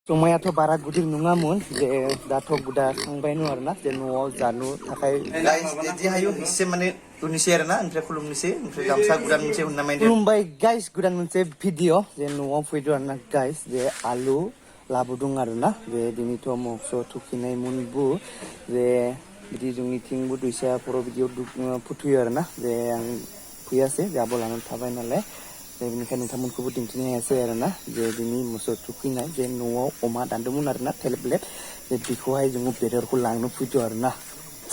समायाथ' बारा गुदुं नङामोन जे दाथ' गुदा थांबायनो आरोना जे न'आव जानो थाखाय गाइस जे हायो एसे माने उननिसै आरोना ओमफ्राय खुलुमनोसै ओमफ्राय गामसा गोदान मोनसे होनना माइदो खुलुमबाय गाइस गोदान मोनसे भिडिअ जे न'आव फैदो आरोना गाइस जे आलु लाबोदों आरोना जे दिनैथ' मोसौ थुखैनाय मोनबो जे बिदि जोंनिथिंबो दैसाफोराव बिदियाव फुथुयो आरोना जे आं फैयासै जोंहाबो लानानै थाबाय नालाय बेनिखायनो नोंथांमोनखौबो दिन्थिनो हायासै आरोना जे दिनै मोसौ थुखैनाय जे न'आव अमा दानदोंमोन आरोना थेलेब जे बेखौहाय जोङो बेदरखौ लांनो फैदों आरोना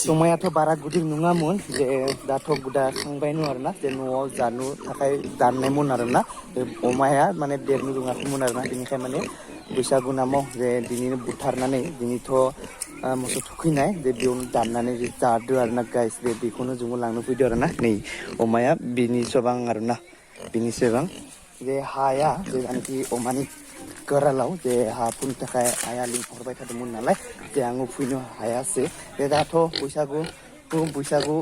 समायाथ' बारा गुदुं नङामोन जे दाथ' गुदा थांबायनो आरोना जे न'आव जानो थाखाय दाननायमोन आरोना अमाया माने देरनो रोङाखैमोन आरोना बेनिखायनो माने बैसागु नामाव जे दिनैनो बुथारनानै दिनैथ' मोसौ थुखैनाय जे बेयावनो दाननानै जादो आरोना गाइस जे बेखौनो जोङो लांनो फैदों आरोना नै अमाया बिनि सोबां आरोना बिनि सिगां जे हाया जेनाखि अमानि गोरालाव जे हा फुनो थाखाय आइया लिंहरबाय थादोंमोन नालाय जे आङो फैनो हायासै जे दाथ' बैसागु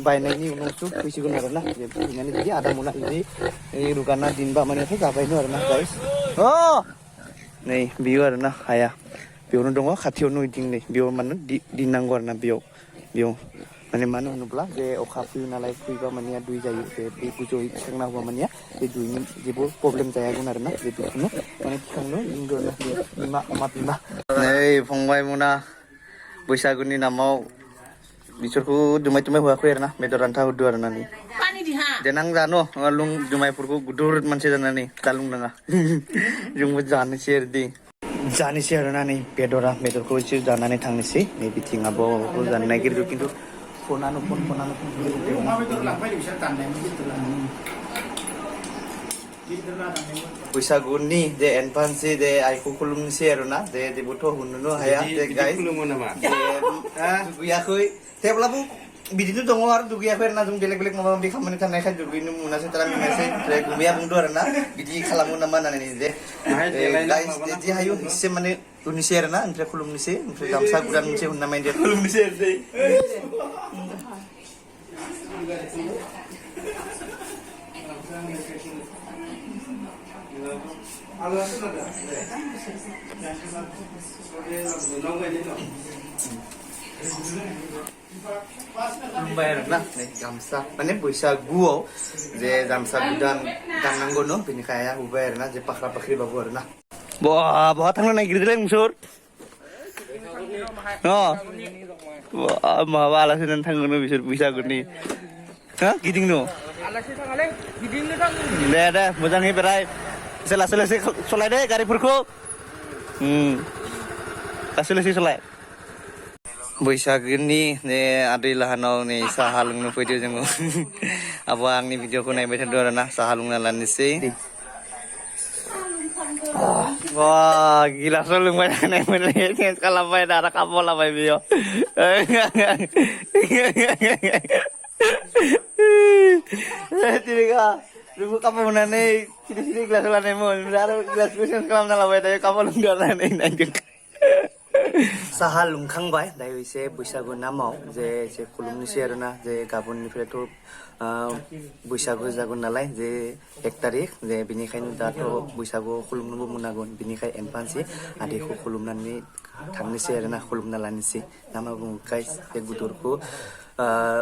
बायनायनि उनावसो फैसिगोन आरोना जे फैनानै जुदि आदा मोना जुदि रुगाना दिनबा मानेथ' जाबायनो आरोना गाइस नै बियो आरोना हाया बेयावनो दङ खाथियावनो इदिं नै बेयाव माने दिननांगौ आरोना बेयाव माने मानो होनोब्ला जे अखा फैयो नालाय फैबा माने दै जायो जे बे गोजौयै थिखांना होबा माने बे दैनि जेबो प्रब्लेम जायागोन आरोना जे बेखौनो माने थिखांनो लिंदों आरोना बे बिमा अमा बिमा नै फंबाय मोना बैसागुनि नामाव बिसोरखौ जुमाय होआखै आरोना बेदर आन्था होदो आरोना नै देनां जानो लुं जुमायफोरखौ गुदुर मानसि जानानै दा लोंनाङा जोंबो जानोसै आरोना नै बेदरखौ एसे जानानै थांनोसै नै बिथिङाबो जानो नागिरदों खिन्थु फनानो बैसागुनि जे एडभान्सै जे आइखौ खुलुमनोसै आरोना जे जेबोथ' होननो हाया जे गाइस दुगैयाखै थेवब्लाबो बिदिनो दङ आरो दुगैयाखै आरोना जों बेलेग माबा माबि खामानि थानायखाय दुगैनो मोनासै तारा मोनासै ओमफ्राय गुमैया बुंदों आरोना बिदि खालामो नामा होननानै जे गाइस जे हायो एसे माने उननिसै आरोना ओमफ्राय खुलुमनोसै ओमफ्राय गामसा गोदान मोनसे होनना माइदो खुलुमनोसै खुलुमबाय आरोना नै गामसा माने बैसागुआव जे गामसा गोदान गाननांगौ न बेनिखाय आइया होबाय आरोना जे पाख्रा पाख्रिबाबो आरोना बहा थांनो नागिरदोंलै नोंसोर माबा आलासि जानो थांगोन बिसोर बैसागुनि गिदिंनो दे मोजाङै बेराय एसे लासै सलाय दे गारिफोरखौ लासै सलाय बैसागुनि नै आदै लाहानाव नै साहा लोंनो फैदो जोङो आब'आ आंनि भिडिअखौ नायबाय थादों आरोना साहा लोंना लानोसै गिलासाव लोंबाय थानाय मोनलै चेन्ज खालामबाय दाना खामलाबाय बेयाव तिरिगा जोंबो खामो मोननानै सिरि गिलास लानायमोन ओमफ्राय आरो गिलासखौ चेन्ज खालामना लाबाय दायो खामो लोंदो होननानै नायदों साहा लोंखांबाय दायो एसे बैसागु नामाव जे एसे खुलुमनोसै आरोना जे गाबोननिफ्रायथ' बैसागु जागोन नालाय जे 1 तारिख जे बिनिखायनो दाथ' बैसागुआव खुलुमनोबो मोनागोन बिनिखाय एडभान्सै आदैखौ खुलुमनानै थांनोसै आरोना खुलुमना लानोसै ना मा बुङो गाइस बे गुदुरखौ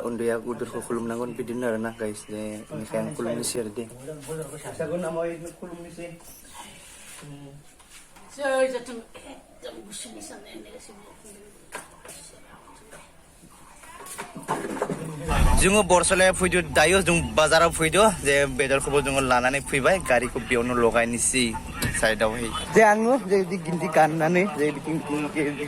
उन्दैया गुदुरखौ खुलुमनांगोन बिदिनो आरोना गाइस जे बेनिखायनो आं खुलुमनोसै आरो दे बैसागु नामाव खुलुमनोसै जोङो बरसलायाव फैदो दायो जों बाजाराव फैदो जे बेदरखौबो जोङो लानानै फैबाय गारिखौ बेयावनो लगायनोसै साइडआवहाय जे आङो जे गिन्दी गाननानै जे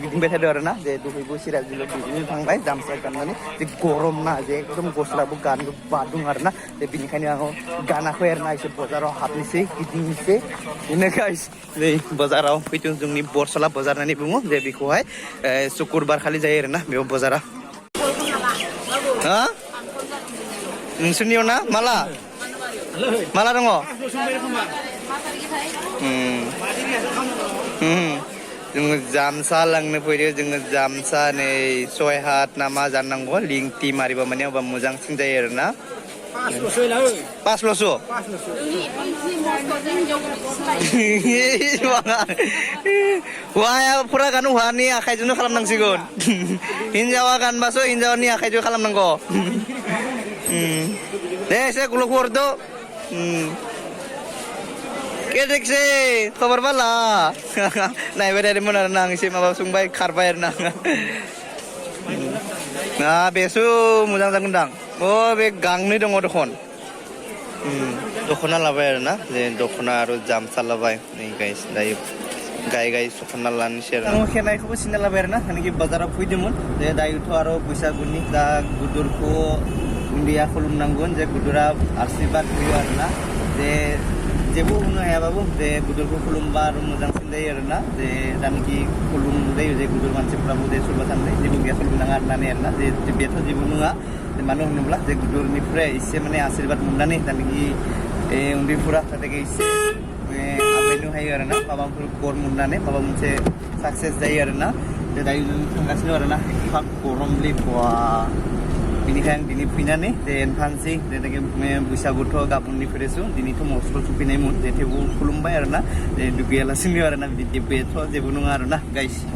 गिदिंबाय थादों आरोना जे दहायबो सिराजुलियाव बिदिनो थांबाय गामसा गाननानै जे गरम ना जे एकदम गस्लाबो गाननो बादों आरोना जे बिनिखायनो आङो गानाखै आरोना एसे बाजाराव हाबनोसै गिदिंनोसै बेनो गाइस नै बाजाराव फैदों जोंनि बरसला बाजार होननानै बुङो जे बेखौहाय शुक्रुबार खालि जायो आरोना बेयाव बाजारा नोंसोरनियाव ना माला दङ जोङो जामसा लांनो फैदो जोङो जामसा नै 6 हात ना मा जानांगौ लिंथि मारिबा माने अबा मोजांसिन जायो आरोना Pasloso. Wah, pura kan wani akhirnya kalam nang sigon. Hinjawa kan baso hinjawa ni akhirnya kalam nang ko. Deh, saya kuluk wordo. Kedek sih, kabar bala. Nah, beda di mana nang isi mabab sungbai karbayar nang. Nah, besu mudang tangundang. Oh, be gang ni dong odokon. Dokona labayar na, je dokona aru jam salabai. Nih guys, dari gai sokona lan share. Ang kenai ko sinna labayar na, hani ki bazar pui demun. Je dai utu aru buisa guni da gudur ko India kulum nanggun je gudura arsibat kuyu arna. Je jebu uno ya babu je gudur ko kulum baru mudang sindai arna. Je dan ki kulum dai je gudur manse prabu de subatan dai jebu ge kulum nangar nane arna. Je beto jebu nunga manuh nulah je gudur ni pre isse mane asirbat mundani dan ki undi pura tade ge isse abenu hai arna babam pur kor mundane babam munse success dai arna je dai thangasno arna hak korom li kwa ini kan dini pinane den fansi den ke busa gutho gapun ni fresu dini to moskol tu pinai mun je tebu kulumbai arna de dubiala sini arna di beto je bunung arna guys